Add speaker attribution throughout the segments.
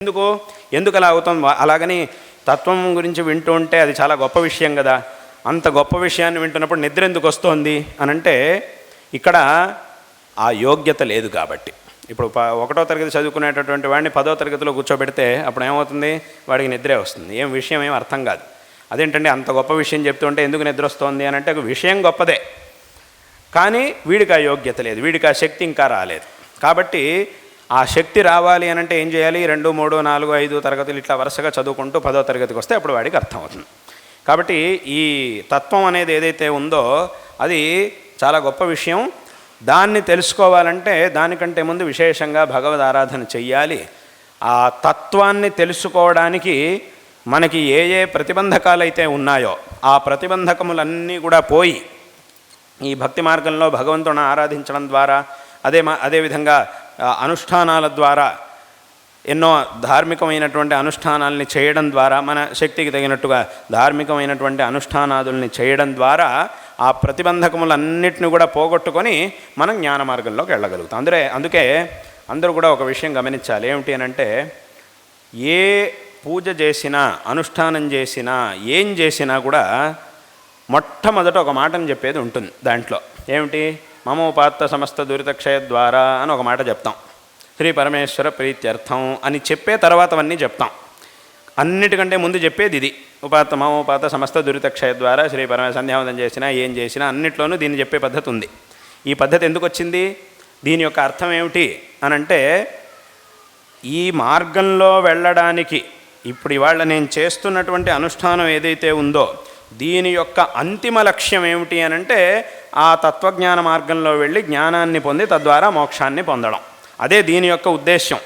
Speaker 1: ఎందుకు అలా అవుతుంది? అలాగని తత్వం గురించి వింటూ ఉంటే అది చాలా గొప్ప విషయం కదా. అంత గొప్ప విషయాన్ని వింటున్నప్పుడు నిద్ర ఎందుకు వస్తోంది అని అంటే ఇక్కడ ఆ యోగ్యత లేదు కాబట్టి. ఇప్పుడు 1వ తరగతి చదువుకునేటటువంటి వాడిని 10వ తరగతిలో కూర్చోబెడితే అప్పుడు ఏమవుతుంది? వాడికి నిద్రే వస్తుంది. విషయం ఏం అర్థం కాదు. అదేంటంటే అంత గొప్ప విషయం చెప్తుంటే ఎందుకు నిద్ర వస్తుంది అని అంటే విషయం గొప్పదే, కానీ వీడికి ఆ యోగ్యత లేదు, వీడికి ఆ శక్తి ఇంకా రాలేదు. కాబట్టి ఆ శక్తి రావాలి అని అంటే ఏం చేయాలి? 2, 3, 4, 5 తరగతులు ఇట్లా వరుసగా చదువుకుంటూ 10వ తరగతికి వస్తే అప్పుడు వాడికి అర్థమవుతుంది. కాబట్టి ఈ తత్వం అనేది ఏదైతే ఉందో అది చాలా గొప్ప విషయం. దాన్ని తెలుసుకోవాలంటే దానికంటే ముందు విశేషంగా భగవద్ ఆరాధన చెయ్యాలి. ఆ తత్వాన్ని తెలుసుకోవడానికి మనకి ఏ ఏ ప్రతిబంధకాలు అయితే ఉన్నాయో ఆ ప్రతిబంధకములన్నీ కూడా పోయి ఈ భక్తి మార్గంలో భగవంతుని ఆరాధించడం ద్వారా అదేవిధంగా అనుష్ఠానాల ద్వారా ఎన్నో ధార్మికమైనటువంటి అనుష్ఠానాలని చేయడం ద్వారా మన శక్తికి తగినట్టుగా ధార్మికమైనటువంటి అనుష్ఠానాదుల్ని చేయడం ద్వారా ఆ ప్రతిబంధకములన్నిటిని కూడా పోగొట్టుకొని మనం జ్ఞాన మార్గంలోకి వెళ్ళగలుగుతాం. అందుకే అందరూ కూడా ఒక విషయం గమనించాలి. ఏమిటి అని అంటే ఏ పూజ చేసినా అనుష్ఠానం చేసినా ఏం చేసినా కూడా మొట్టమొదట ఒక మాటని చెప్పేది ఉంటుంది. దాంట్లో ఏమిటి? మమోపాత్త సమస్త దురితక్షయ ద్వారా అని ఒక మాట చెప్తాం. శ్రీ పరమేశ్వర ప్రీత్యర్థం అని చెప్పే తర్వాత అవన్నీ చెప్తాం. అన్నిటికంటే ముందు చెప్పేది ఇది. మమోపాత్త సమస్త దురితక్షయ ద్వారా శ్రీ పరమేశ్వర సంధ్యావందనం చేసినా ఏం చేసినా అన్నిట్లోనూ దీన్ని చెప్పే పద్ధతి ఉంది. ఈ పద్ధతి ఎందుకు వచ్చింది? దీని యొక్క అర్థం ఏమిటి అని అంటే ఈ మార్గంలో వెళ్ళడానికి ఇప్పుడు ఇవాళ నేను చేస్తున్నటువంటి అనుష్ఠానం ఏదైతే ఉందో దీని యొక్క అంతిమ లక్ష్యం ఏమిటి అని అంటే ఆ తత్వజ్ఞాన మార్గంలో వెళ్ళి జ్ఞానాన్ని పొంది తద్వారా మోక్షాన్ని పొందడం. అదే దీని యొక్క ఉద్దేశ్యం.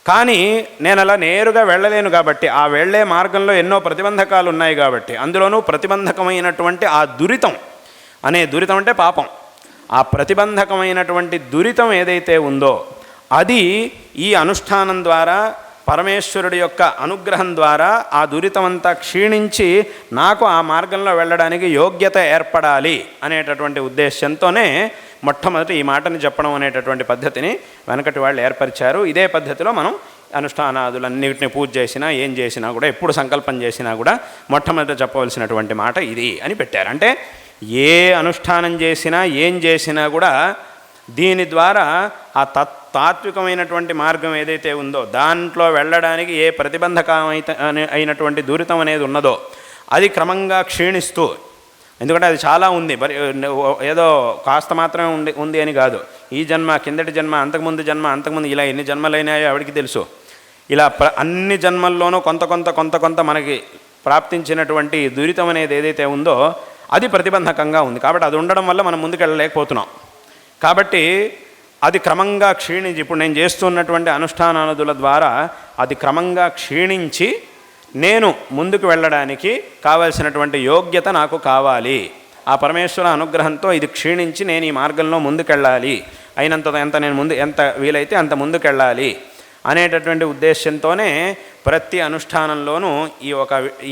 Speaker 1: కానీ నేను అలా నేరుగా వెళ్ళలేను కాబట్టి ఆ వెళ్ళే మార్గంలో ఎన్నో ప్రతిబంధకాలు ఉన్నాయి కాబట్టి అందులోనూ ప్రతిబంధకమైనటువంటి ఆ దురితం అంటే పాపం. ఆ ప్రతిబంధకమైనటువంటి దురితం ఏదైతే ఉందో అది ఈ అనుష్ఠానం ద్వారా పరమేశ్వరుడి యొక్క అనుగ్రహం ద్వారా ఆ దురితమంతా క్షీణించి నాకు ఆ మార్గంలో వెళ్ళడానికి యోగ్యత ఏర్పడాలి అనేటటువంటి ఉద్దేశంతోనే మొట్టమొదటి ఈ మాటని చెప్పడం అనేటటువంటి పద్ధతిని వెనకటి వాళ్ళు ఏర్పరిచారు. ఇదే పద్ధతిలో మనం అనుష్ఠానాదులన్నిటిని పూజ చేసినా ఏం చేసినా కూడా ఎప్పుడు సంకల్పం చేసినా కూడా మొట్టమొదట చెప్పవలసినటువంటి మాట ఇది అని పెట్టారు. అంటే ఏ అనుష్ఠానం చేసినా ఏం చేసినా కూడా దీని ద్వారా ఆ తాత్వికమైనటువంటి మార్గం ఏదైతే ఉందో దాంట్లో వెళ్ళడానికి ఏ అయినటువంటి దూరితం అనేది ఉన్నదో అది క్రమంగా క్షీణిస్తూ, ఎందుకంటే అది చాలా ఉంది, ఏదో కాస్త మాత్రమే ఉంది అని కాదు. ఈ జన్మ, కిందటి జన్మ, అంతకుముందు ఇలా ఎన్ని జన్మలైనాయో ఆవిడికి తెలుసు. ఇలా అన్ని జన్మల్లోనూ కొంత మనకి ప్రాప్తించినటువంటి దురితం అనేది ఏదైతే ఉందో అది ప్రతిబంధకంగా ఉంది. కాబట్టి అది ఉండడం వల్ల మనం ముందుకు వెళ్ళలేకపోతున్నాం. కాబట్టి అది క్రమంగా క్షీణించి ఇప్పుడు నేను చేస్తున్నటువంటి అనుష్ఠానాదుల ద్వారా అది క్రమంగా క్షీణించి నేను ముందుకు వెళ్ళడానికి కావలసినటువంటి యోగ్యత నాకు కావాలి. ఆ పరమేశ్వర అనుగ్రహంతో ఇది క్షీణించి నేను ఈ మార్గంలో ముందుకెళ్ళాలి, ఎంత వీలైతే అంత ముందుకెళ్ళాలి అనేటటువంటి ఉద్దేశంతోనే ప్రతి అనుష్ఠానంలోనూ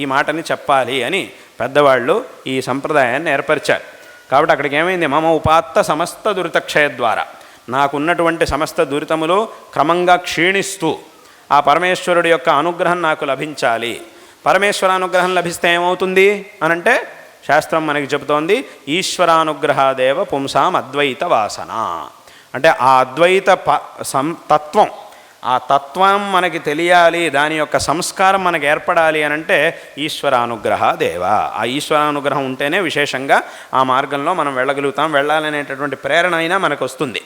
Speaker 1: ఈ మాటని చెప్పాలి అని పెద్దవాళ్ళు ఈ సంప్రదాయాన్ని ఏర్పరిచారు. కాబట్టి అక్కడికి ఏమైంది? మమ ఉపాత్త సమస్త దురితక్షయ ద్వారా నాకున్నటువంటి సమస్త దురితములు క్రమంగా క్షీణిస్తూ ఆ పరమేశ్వరుడి యొక్క అనుగ్రహం నాకు లభించాలి. పరమేశ్వర అనుగ్రహం లభిస్తే ఏమవుతుంది అనంటే శాస్త్రం మనకి చెబుతోంది ఈశ్వరానుగ్రహాదేవ పుంసాం అద్వైత వాసన. అంటే ఆ అద్వైత తత్వం, ఆ తత్వం మనకి తెలియాలి, దాని యొక్క సంస్కారం మనకు ఏర్పడాలి అని అంటే ఈశ్వరానుగ్రహ దేవ. ఆ ఈశ్వరానుగ్రహం ఉంటేనే విశేషంగా ఆ మార్గంలో మనం వెళ్ళగలుగుతాం. వెళ్ళాలనేటటువంటి ప్రేరణ అయినా మనకు వస్తుంది.